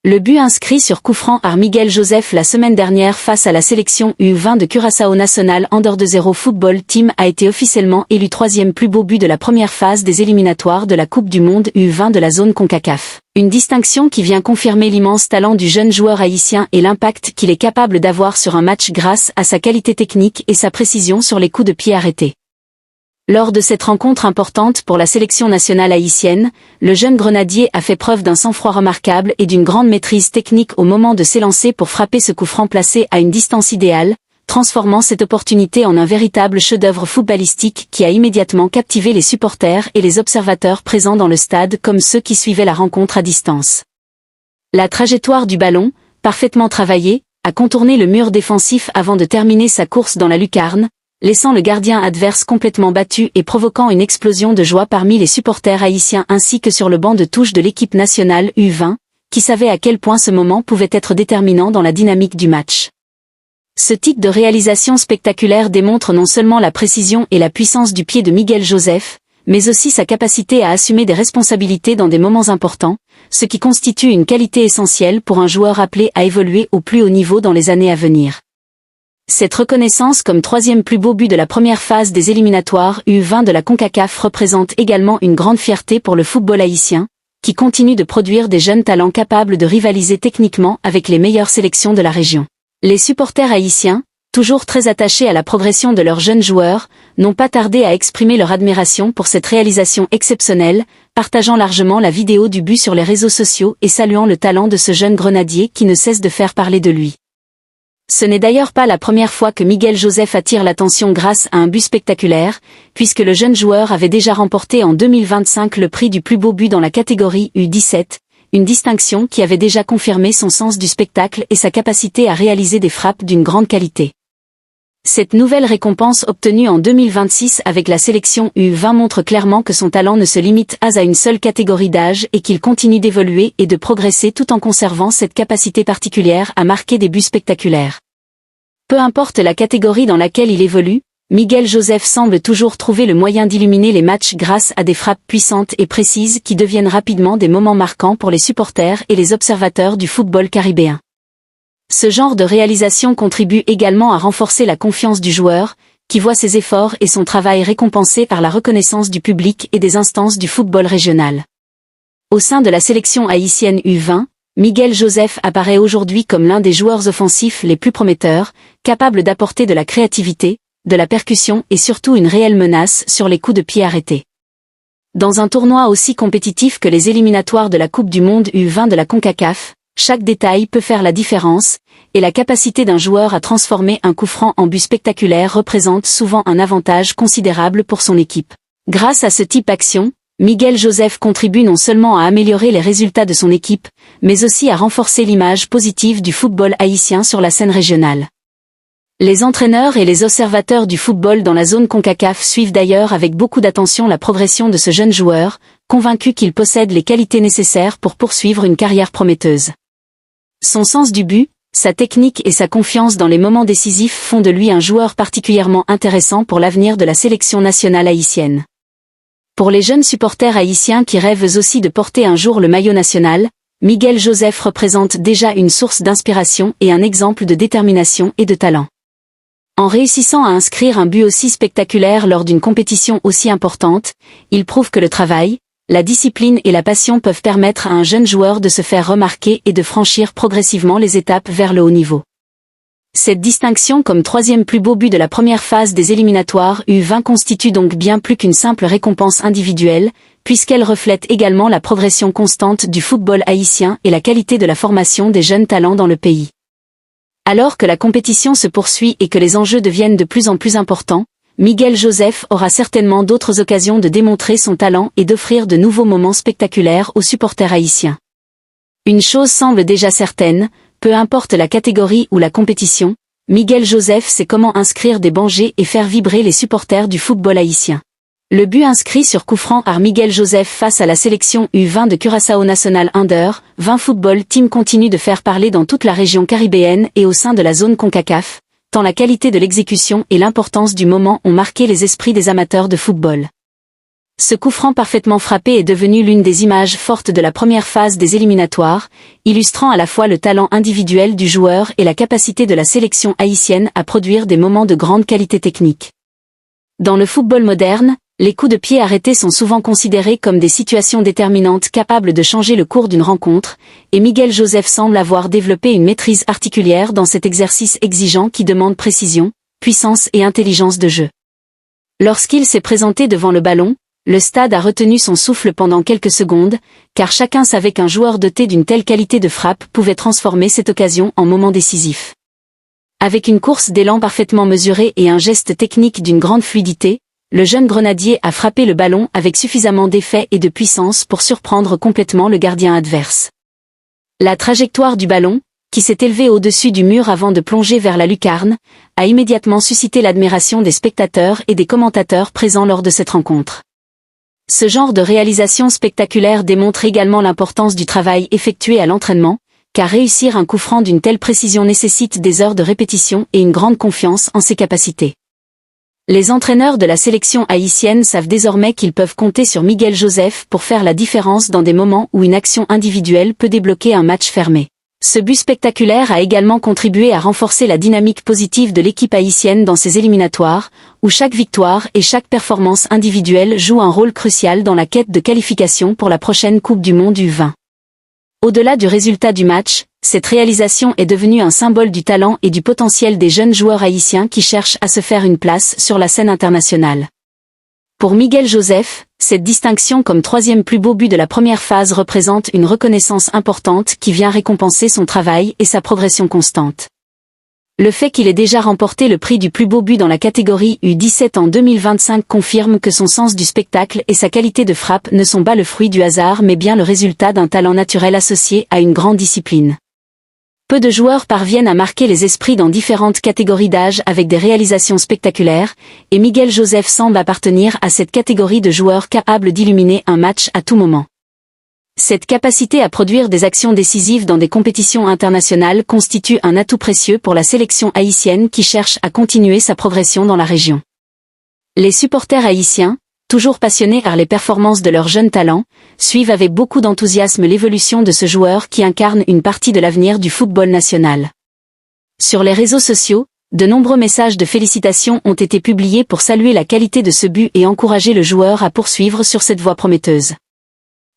Le but inscrit sur coup franc par Miguel Joseph la semaine dernière face à la sélection U20 de Curaçao National Under 2 Football Team a été officiellement élu troisième plus beau but de la première phase des éliminatoires de la Coupe du Monde U20 de la zone CONCACAF. Une distinction qui vient confirmer l'immense talent du jeune joueur haïtien et l'impact qu'il est capable d'avoir sur un match grâce à sa qualité technique et sa précision sur les coups de pied arrêtés. Lors de cette rencontre importante pour la sélection nationale haïtienne, le jeune grenadier a fait preuve d'un sang-froid remarquable et d'une grande maîtrise technique au moment de s'élancer pour frapper ce coup franc placé à une distance idéale, transformant cette opportunité en un véritable chef-d'œuvre footballistique qui a immédiatement captivé les supporters et les observateurs présents dans le stade comme ceux qui suivaient la rencontre à distance. La trajectoire du ballon, parfaitement travaillée, a contourné le mur défensif avant de terminer sa course dans la lucarne, laissant le gardien adverse complètement battu et provoquant une explosion de joie parmi les supporters haïtiens ainsi que sur le banc de touche de l'équipe nationale U20, qui savait à quel point ce moment pouvait être déterminant dans la dynamique du match. Ce type de réalisation spectaculaire démontre non seulement la précision et la puissance du pied de Miguel Joseph, mais aussi sa capacité à assumer des responsabilités dans des moments importants, ce qui constitue une qualité essentielle pour un joueur appelé à évoluer au plus haut niveau dans les années à venir. Cette reconnaissance comme troisième plus beau but de la première phase des éliminatoires U20 de la CONCACAF représente également une grande fierté pour le football haïtien, qui continue de produire des jeunes talents capables de rivaliser techniquement avec les meilleures sélections de la région. Les supporters haïtiens, toujours très attachés à la progression de leurs jeunes joueurs, n'ont pas tardé à exprimer leur admiration pour cette réalisation exceptionnelle, partageant largement la vidéo du but sur les réseaux sociaux et saluant le talent de ce jeune grenadier qui ne cesse de faire parler de lui. Ce n'est d'ailleurs pas la première fois que Miguel Joseph attire l'attention grâce à un but spectaculaire, puisque le jeune joueur avait déjà remporté en 2025 le prix du plus beau but dans la catégorie U17, une distinction qui avait déjà confirmé son sens du spectacle et sa capacité à réaliser des frappes d'une grande qualité. Cette nouvelle récompense obtenue en 2026 avec la sélection U20 montre clairement que son talent ne se limite pas à une seule catégorie d'âge et qu'il continue d'évoluer et de progresser tout en conservant cette capacité particulière à marquer des buts spectaculaires. Peu importe la catégorie dans laquelle il évolue, Miguel Joseph semble toujours trouver le moyen d'illuminer les matchs grâce à des frappes puissantes et précises qui deviennent rapidement des moments marquants pour les supporters et les observateurs du football caribéen. Ce genre de réalisation contribue également à renforcer la confiance du joueur, qui voit ses efforts et son travail récompensés par la reconnaissance du public et des instances du football régional. Au sein de la sélection haïtienne U20, Miguel Joseph apparaît aujourd'hui comme l'un des joueurs offensifs les plus prometteurs, capable d'apporter de la créativité, de la percussion et surtout une réelle menace sur les coups de pied arrêtés. Dans un tournoi aussi compétitif que les éliminatoires de la Coupe du Monde U20 de la CONCACAF, chaque détail peut faire la différence, et la capacité d'un joueur à transformer un coup franc en but spectaculaire représente souvent un avantage considérable pour son équipe. Grâce à ce type d'action, Miguel Joseph contribue non seulement à améliorer les résultats de son équipe, mais aussi à renforcer l'image positive du football haïtien sur la scène régionale. Les entraîneurs et les observateurs du football dans la zone CONCACAF suivent d'ailleurs avec beaucoup d'attention la progression de ce jeune joueur, convaincus qu'il possède les qualités nécessaires pour poursuivre une carrière prometteuse. Son sens du but, sa technique et sa confiance dans les moments décisifs font de lui un joueur particulièrement intéressant pour l'avenir de la sélection nationale haïtienne. Pour les jeunes supporters haïtiens qui rêvent aussi de porter un jour le maillot national, Miguel Joseph représente déjà une source d'inspiration et un exemple de détermination et de talent. En réussissant à inscrire un but aussi spectaculaire lors d'une compétition aussi importante, il prouve que le travail, la discipline et la passion peuvent permettre à un jeune joueur de se faire remarquer et de franchir progressivement les étapes vers le haut niveau. Cette distinction comme troisième plus beau but de la première phase des éliminatoires U20 constitue donc bien plus qu'une simple récompense individuelle, puisqu'elle reflète également la progression constante du football haïtien et la qualité de la formation des jeunes talents dans le pays. Alors que la compétition se poursuit et que les enjeux deviennent de plus en plus importants, Miguel Joseph aura certainement d'autres occasions de démontrer son talent et d'offrir de nouveaux moments spectaculaires aux supporters haïtiens. Une chose semble déjà certaine, peu importe la catégorie ou la compétition, Miguel Joseph sait comment inscrire des bangers et faire vibrer les supporters du football haïtien. Le but inscrit sur coup franc par Miguel Joseph face à la sélection U20 de Curaçao National Under 20 Football Team continue de faire parler dans toute la région caribéenne et au sein de la zone CONCACAF, tant la qualité de l'exécution et l'importance du moment ont marqué les esprits des amateurs de football. Ce coup franc parfaitement frappé est devenu l'une des images fortes de la première phase des éliminatoires, illustrant à la fois le talent individuel du joueur et la capacité de la sélection haïtienne à produire des moments de grande qualité technique. Dans le football moderne, les coups de pied arrêtés sont souvent considérés comme des situations déterminantes capables de changer le cours d'une rencontre, et Miguel Joseph semble avoir développé une maîtrise particulière dans cet exercice exigeant qui demande précision, puissance et intelligence de jeu. Lorsqu'il s'est présenté devant le ballon, le stade a retenu son souffle pendant quelques secondes, car chacun savait qu'un joueur doté d'une telle qualité de frappe pouvait transformer cette occasion en moment décisif. Avec une course d'élan parfaitement mesurée et un geste technique d'une grande fluidité, le jeune grenadier a frappé le ballon avec suffisamment d'effet et de puissance pour surprendre complètement le gardien adverse. La trajectoire du ballon, qui s'est élevée au-dessus du mur avant de plonger vers la lucarne, a immédiatement suscité l'admiration des spectateurs et des commentateurs présents lors de cette rencontre. Ce genre de réalisation spectaculaire démontre également l'importance du travail effectué à l'entraînement, car réussir un coup franc d'une telle précision nécessite des heures de répétition et une grande confiance en ses capacités. Les entraîneurs de la sélection haïtienne savent désormais qu'ils peuvent compter sur Miguel Joseph pour faire la différence dans des moments où une action individuelle peut débloquer un match fermé. Ce but spectaculaire a également contribué à renforcer la dynamique positive de l'équipe haïtienne dans ces éliminatoires, où chaque victoire et chaque performance individuelle jouent un rôle crucial dans la quête de qualification pour la prochaine Coupe du Monde U20. Au-delà du résultat du match, cette réalisation est devenue un symbole du talent et du potentiel des jeunes joueurs haïtiens qui cherchent à se faire une place sur la scène internationale. Pour Miguel Joseph, cette distinction comme troisième plus beau but de la première phase représente une reconnaissance importante qui vient récompenser son travail et sa progression constante. Le fait qu'il ait déjà remporté le prix du plus beau but dans la catégorie U17 en 2025 confirme que son sens du spectacle et sa qualité de frappe ne sont pas le fruit du hasard mais bien le résultat d'un talent naturel associé à une grande discipline. Peu de joueurs parviennent à marquer les esprits dans différentes catégories d'âge avec des réalisations spectaculaires, et Miguel Joseph semble appartenir à cette catégorie de joueurs capables d'illuminer un match à tout moment. Cette capacité à produire des actions décisives dans des compétitions internationales constitue un atout précieux pour la sélection haïtienne qui cherche à continuer sa progression dans la région. Les supporters haïtiens, toujours passionnés par les performances de leurs jeunes talents, suivent avec beaucoup d'enthousiasme l'évolution de ce joueur qui incarne une partie de l'avenir du football national. Sur les réseaux sociaux, de nombreux messages de félicitations ont été publiés pour saluer la qualité de ce but et encourager le joueur à poursuivre sur cette voie prometteuse.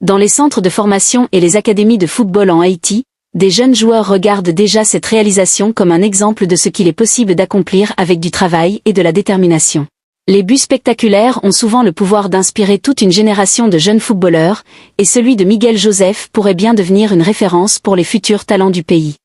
Dans les centres de formation et les académies de football en Haïti, des jeunes joueurs regardent déjà cette réalisation comme un exemple de ce qu'il est possible d'accomplir avec du travail et de la détermination. Les buts spectaculaires ont souvent le pouvoir d'inspirer toute une génération de jeunes footballeurs, et celui de Miguel Joseph pourrait bien devenir une référence pour les futurs talents du pays.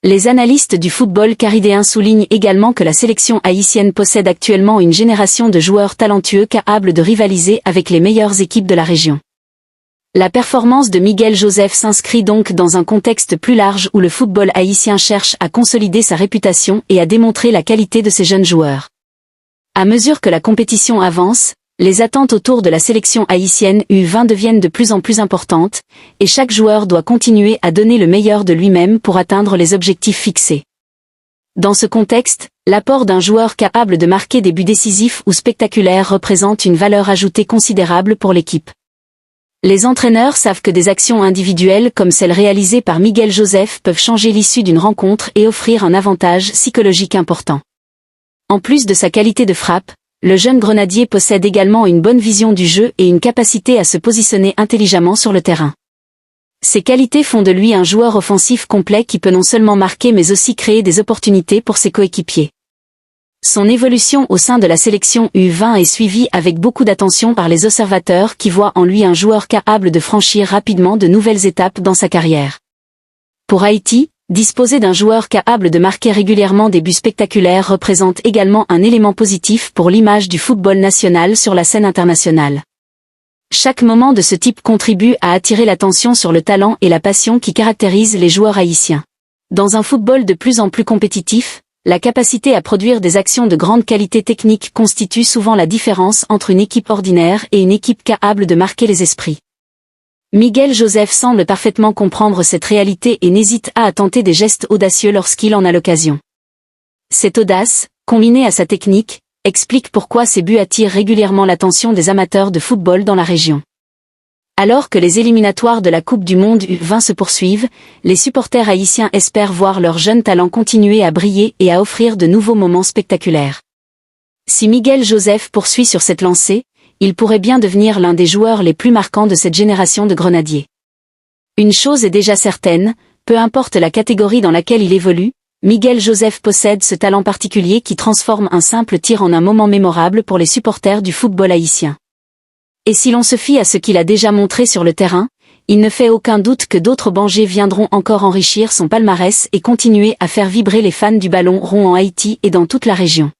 Les analystes du football caribéen soulignent également que la sélection haïtienne possède actuellement une génération de joueurs talentueux capables de rivaliser avec les meilleures équipes de la région. La performance de Miguel Joseph s'inscrit donc dans un contexte plus large où le football haïtien cherche à consolider sa réputation et à démontrer la qualité de ses jeunes joueurs. À mesure que la compétition avance, les attentes autour de la sélection haïtienne U20 deviennent de plus en plus importantes, et chaque joueur doit continuer à donner le meilleur de lui-même pour atteindre les objectifs fixés. Dans ce contexte, l'apport d'un joueur capable de marquer des buts décisifs ou spectaculaires représente une valeur ajoutée considérable pour l'équipe. Les entraîneurs savent que des actions individuelles comme celles réalisées par Miguel Joseph peuvent changer l'issue d'une rencontre et offrir un avantage psychologique important. En plus de sa qualité de frappe, le jeune grenadier possède également une bonne vision du jeu et une capacité à se positionner intelligemment sur le terrain. Ces qualités font de lui un joueur offensif complet qui peut non seulement marquer mais aussi créer des opportunités pour ses coéquipiers. Son évolution au sein de la sélection U20 est suivie avec beaucoup d'attention par les observateurs qui voient en lui un joueur capable de franchir rapidement de nouvelles étapes dans sa carrière. Pour Haïti, disposer d'un joueur capable de marquer régulièrement des buts spectaculaires représente également un élément positif pour l'image du football national sur la scène internationale. Chaque moment de ce type contribue à attirer l'attention sur le talent et la passion qui caractérisent les joueurs haïtiens. Dans un football de plus en plus compétitif, la capacité à produire des actions de grande qualité technique constitue souvent la différence entre une équipe ordinaire et une équipe capable de marquer les esprits. Miguel Joseph semble parfaitement comprendre cette réalité et n'hésite pas à tenter des gestes audacieux lorsqu'il en a l'occasion. Cette audace, combinée à sa technique, explique pourquoi ses buts attirent régulièrement l'attention des amateurs de football dans la région. Alors que les éliminatoires de la Coupe du Monde U20 se poursuivent, les supporters haïtiens espèrent voir leurs jeunes talents continuer à briller et à offrir de nouveaux moments spectaculaires. Si Miguel Joseph poursuit sur cette lancée, il pourrait bien devenir l'un des joueurs les plus marquants de cette génération de grenadiers. Une chose est déjà certaine, peu importe la catégorie dans laquelle il évolue, Miguel Joseph possède ce talent particulier qui transforme un simple tir en un moment mémorable pour les supporters du football haïtien. Et si l'on se fie à ce qu'il a déjà montré sur le terrain, il ne fait aucun doute que d'autres Bangers viendront encore enrichir son palmarès et continuer à faire vibrer les fans du ballon rond en Haïti et dans toute la région.